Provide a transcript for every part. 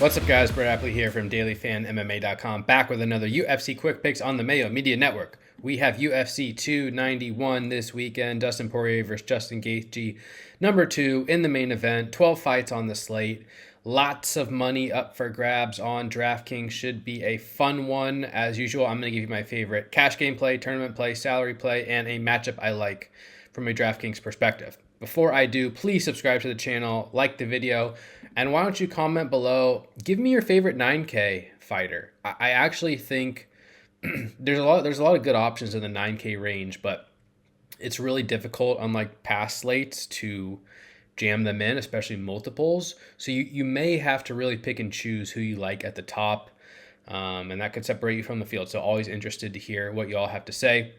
What's up, guys? Brett Appley here from dailyfanmma.com, back with another UFC Quick Picks on the Mayo Media Network. We have UFC 291 this weekend, Dustin Poirier versus Justin Gaethje, number 2 in the main event, 12 fights on the slate. Lots of money up for grabs on DraftKings. Should be a fun one. As usual, I'm going to give you my favorite cash game play, tournament play, salary play, and a matchup I like from a DraftKings perspective. Before I do, please subscribe to the channel, like the video, and why don't you comment below, give me your favorite 9K fighter. I actually think there's a lot of good options in the 9K range, but it's really difficult on like past slates to jam them in, especially multiples. So you may have to really pick and choose who you like at the top, and that could separate you from the field. So always interested to hear what you all have to say.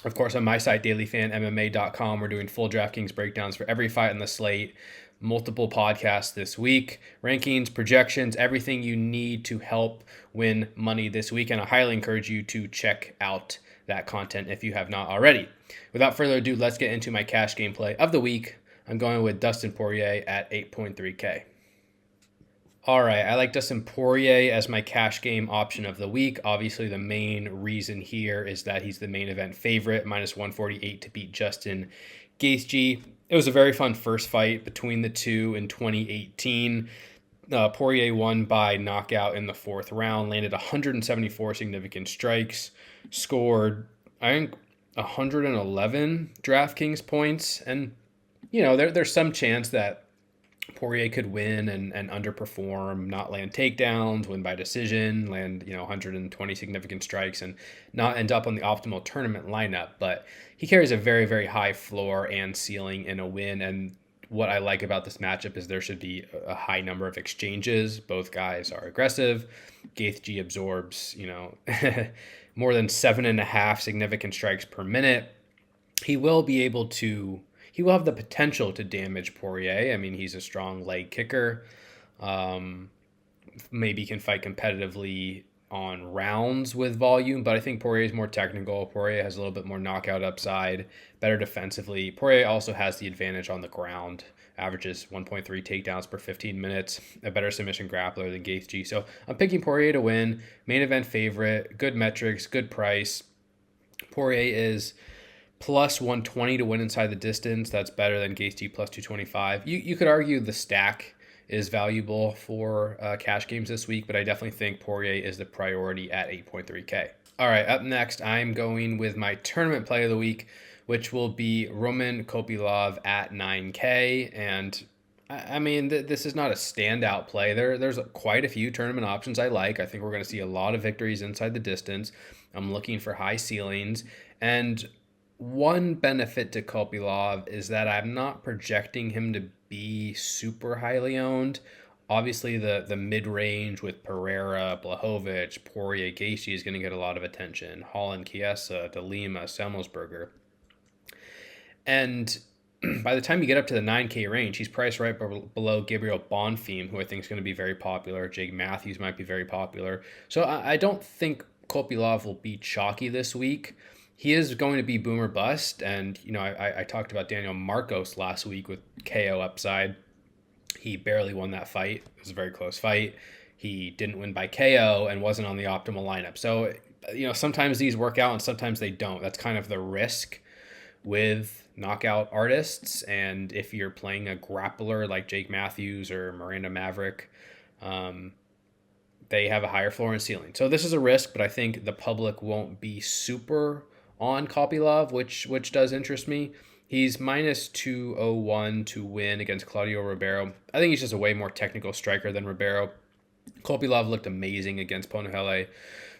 Of course, on my site, dailyfanmma.com, we're doing full DraftKings breakdowns for every fight in the slate, multiple podcasts this week, rankings, projections, everything you need to help win money this week. And I highly encourage you to check out that content if you have not already. Without further ado, let's get into my cash game play of the week. I'm going with Dustin Poirier at 8.3K. All right, I like Dustin Poirier as my cash game option of the week. Obviously, the main reason here is that he's the main event favorite, minus 148 to beat Justin Gaethje. It was a very fun first fight between the two in 2018. Poirier won by knockout in the fourth round, landed 174 significant strikes, scored, I think, 111 DraftKings points. And, you know, there's some chance that Poirier could win and underperform, not land takedowns, win by decision, land 120 significant strikes, and not end up on the optimal tournament lineup. But he carries a very, very high floor and ceiling in a win. And what I like about this matchup is there should be a high number of exchanges. Both guys are aggressive. Gaethje absorbs, more than 7.5 significant strikes per minute. He will have the potential to damage Poirier. I mean, he's a strong leg kicker. Maybe can fight competitively on rounds with volume, but I think Poirier is more technical. Poirier has a little bit more knockout upside, better defensively. Poirier also has the advantage on the ground, averages 1.3 takedowns per 15 minutes, a better submission grappler than Gaethje. So I'm picking Poirier to win, main event favorite, good metrics, good price. Poirier is plus 120 to win inside the distance. That's better than Gaethje plus 225. You could argue the stack is valuable for cash games this week, but I definitely think Poirier is the priority at 8.3K. All right, up next, I'm going with my tournament play of the week, which will be Roman Kopylov at 9K. And I mean, this is not a standout play. There's quite a few tournament options I like. I think we're going to see a lot of victories inside the distance. I'm looking for high ceilings. And one benefit to Kopylov is that I'm not projecting him to be super highly owned. Obviously, the mid-range with Pereira, Blachowicz, Poirier, Gaethje is going to get a lot of attention. Holland, Chiesa, De Lima, Semmelsberger. And by the time you get up to the 9K range, he's priced right below Gabriel Bonfim, who I think is going to be very popular. Jake Matthews might be very popular. So I don't think Kopylov will be chalky this week. He is going to be boom or bust, and I talked about Daniel Marcos last week with KO upside. He barely won that fight. It was a very close fight. He didn't win by KO and wasn't on the optimal lineup. So, sometimes these work out and sometimes they don't. That's kind of the risk with knockout artists. And if you're playing a grappler like Jake Matthews or Miranda Maverick, they have a higher floor and ceiling. So this is a risk, but I think the public won't be super on Kopylov, which does interest me. He's minus 201 to win against Claudio Ribeiro. I think he's just a way more technical striker than Ribeiro. Kopylov looked amazing against Ponahele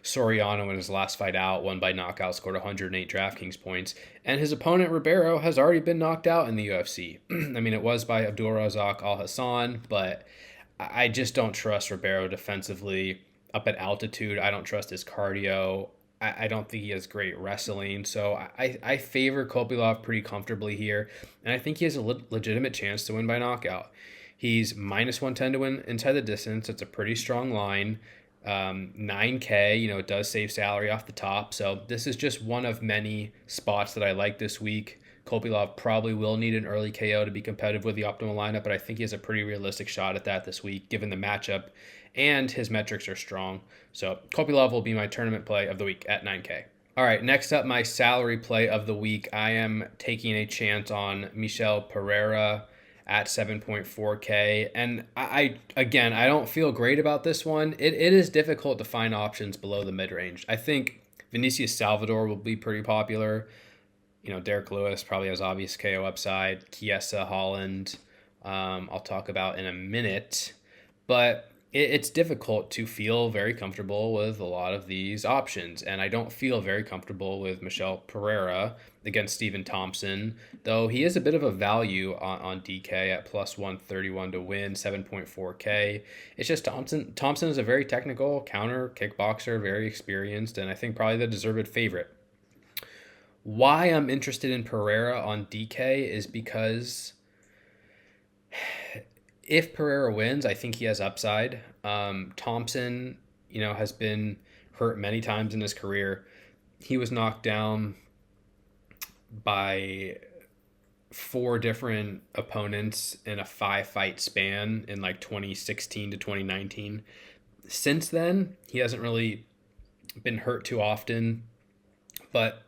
Soriano in his last fight out, won by knockout, scored 108 DraftKings points. And his opponent, Ribeiro, has already been knocked out in the UFC. I mean, it was by Abdulrazak Al-Hassan, but I just don't trust Ribeiro defensively up at altitude. I don't trust his cardio. I don't think he has great wrestling. So I favor Kopylov pretty comfortably here. And I think he has a legitimate chance to win by knockout. He's minus 110 to win inside the distance. It's a pretty strong line. 9K, it does save salary off the top. So this is just one of many spots that I like this week. Kopylov probably will need an early KO to be competitive with the optimal lineup, but I think he has a pretty realistic shot at that this week, given the matchup, and his metrics are strong. So Kopylov will be my tournament play of the week at 9K. All right, next up, my salary play of the week. I am taking a chance on Michel Pereira at 7.4K. And I don't feel great about this one. It is difficult to find options below the mid-range. I think Vinicius Salvador will be pretty popular. Derek Lewis probably has obvious KO upside. Chiesa, Holland, I'll talk about in a minute. But it's difficult to feel very comfortable with a lot of these options. And I don't feel very comfortable with Michel Pereira against Stephen Thompson, though he is a bit of a value on DK at plus 131 to win, 7.4K. It's just Thompson is a very technical counter kickboxer, very experienced, and I think probably the deserved favorite. Why I'm interested in Pereira on DK is because if Pereira wins, I think he has upside. Thompson, has been hurt many times in his career. He was knocked down by 4 different opponents in a 5-fight span in like 2016 to 2019. Since then, he hasn't really been hurt too often, but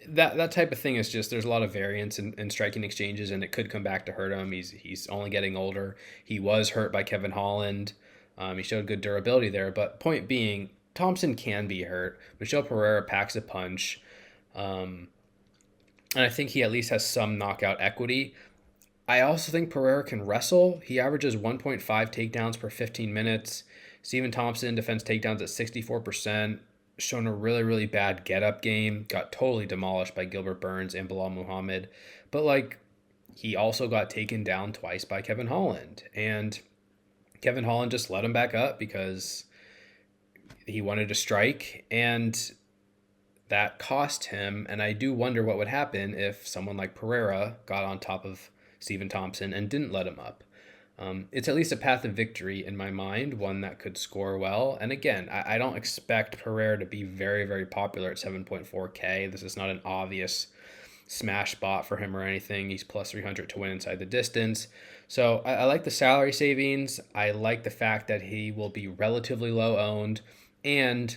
that type of thing is just, there's a lot of variance in striking exchanges, and it could come back to hurt him. He's only getting older. He was hurt by Kevin Holland. He showed good durability there, but point being, Thompson can be hurt. Michel Pereira packs a punch, and I think he at least has some knockout equity. I also think Pereira can wrestle. He averages 1.5 takedowns per 15 minutes. Stephen Thompson defends takedowns at 64%. Shown a really, really bad get-up game. Got totally demolished by Gilbert Burns and Bilal Muhammad. But, he also got taken down twice by Kevin Holland. And Kevin Holland just let him back up because he wanted to strike. And that cost him. And I do wonder what would happen if someone like Pereira got on top of Stephen Thompson and didn't let him up. It's at least a path of victory in my mind, one that could score well. And again, I don't expect Pereira to be very, very popular at 7.4K. This is not an obvious smash spot for him or anything. He's plus 300 to win inside the distance. So I like the salary savings. I like the fact that he will be relatively low owned. And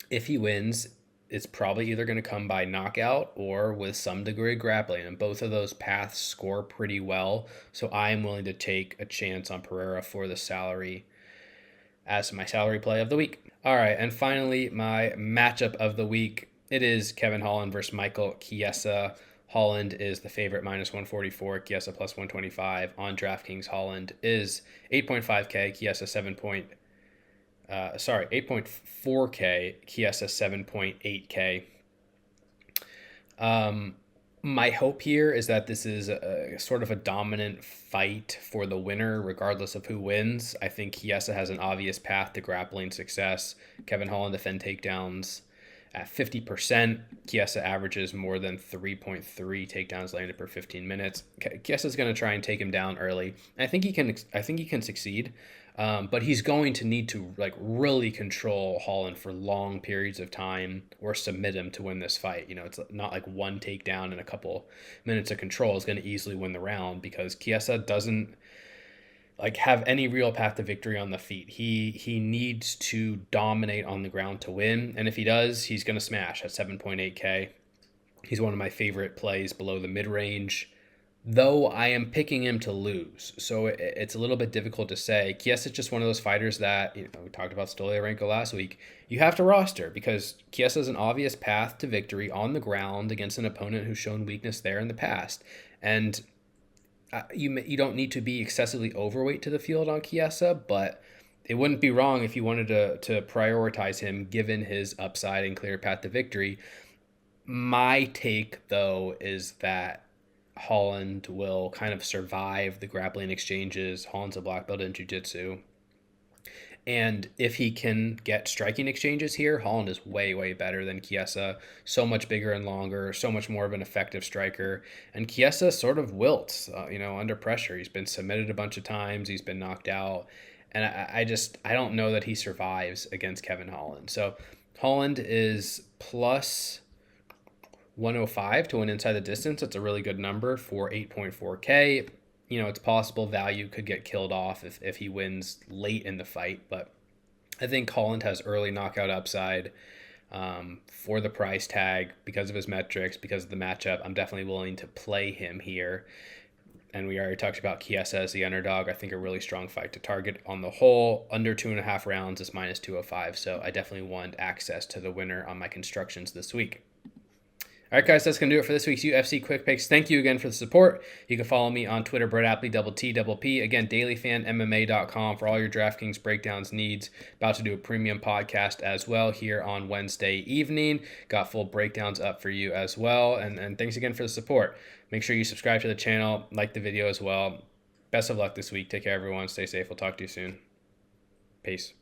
if he wins, it's probably either going to come by knockout or with some degree of grappling, and both of those paths score pretty well. So I am willing to take a chance on Pereira for the salary as my salary play of the week. All right, and finally, my matchup of the week. It is Kevin Holland versus Michael Chiesa. Holland is the favorite, minus 144. Chiesa plus 125 on DraftKings. Holland is 8.5K. Chiesa 8.4K, Chiesa 7.8K. My hope here is that this is a sort of a dominant fight for the winner, regardless of who wins. I think Chiesa has an obvious path to grappling success. Kevin Holland defend takedowns at 50%. Chiesa averages more than 3.3 takedowns landed per 15 minutes. Chiesa's going to try and take him down early. I think he can succeed. But he's going to need to really control Holland for long periods of time or submit him to win this fight. It's not like one takedown and a couple minutes of control is going to easily win the round, because Chiesa doesn't have any real path to victory on the feet. He needs to dominate on the ground to win, and if he does, he's going to smash at 7.8K. He's one of my favorite plays below the mid-range, though I am picking him to lose. So it's a little bit difficult to say. Chiesa is just one of those fighters that, we talked about Stoliarenko last week, you have to roster, because Chiesa is an obvious path to victory on the ground against an opponent who's shown weakness there in the past. And you don't need to be excessively overweight to the field on Chiesa, but it wouldn't be wrong if you wanted to prioritize him given his upside and clear path to victory. My take, though, is that Holland will kind of survive the grappling exchanges. Holland's a black belt in jiu-jitsu. And if he can get striking exchanges here, Holland is way, way better than Chiesa. So much bigger and longer, so much more of an effective striker. And Chiesa sort of wilts, under pressure. He's been submitted a bunch of times. He's been knocked out. And I don't know that he survives against Kevin Holland. So Holland is plus 105 to win inside the distance. It's a really good number for 8.4K. It's possible value could get killed off if he wins late in the fight, but I think Holland has early knockout upside for the price tag because of his metrics, because of the matchup. I'm definitely willing to play him here. And we already talked about Chiesa as the underdog. I think a really strong fight to target on the whole. Under 2.5 rounds is minus 205. So I definitely want access to the winner on my constructions this week. All right, guys, that's going to do it for this week's UFC Quick Picks. Thank you again for the support. You can follow me on Twitter, Brett Appley, _T_P. Again, dailyfanmma.com for all your DraftKings breakdowns needs. About to do a premium podcast as well here on Wednesday evening. Got full breakdowns up for you as well. And thanks again for the support. Make sure you subscribe to the channel, like the video as well. Best of luck this week. Take care, everyone. Stay safe. We'll talk to you soon. Peace.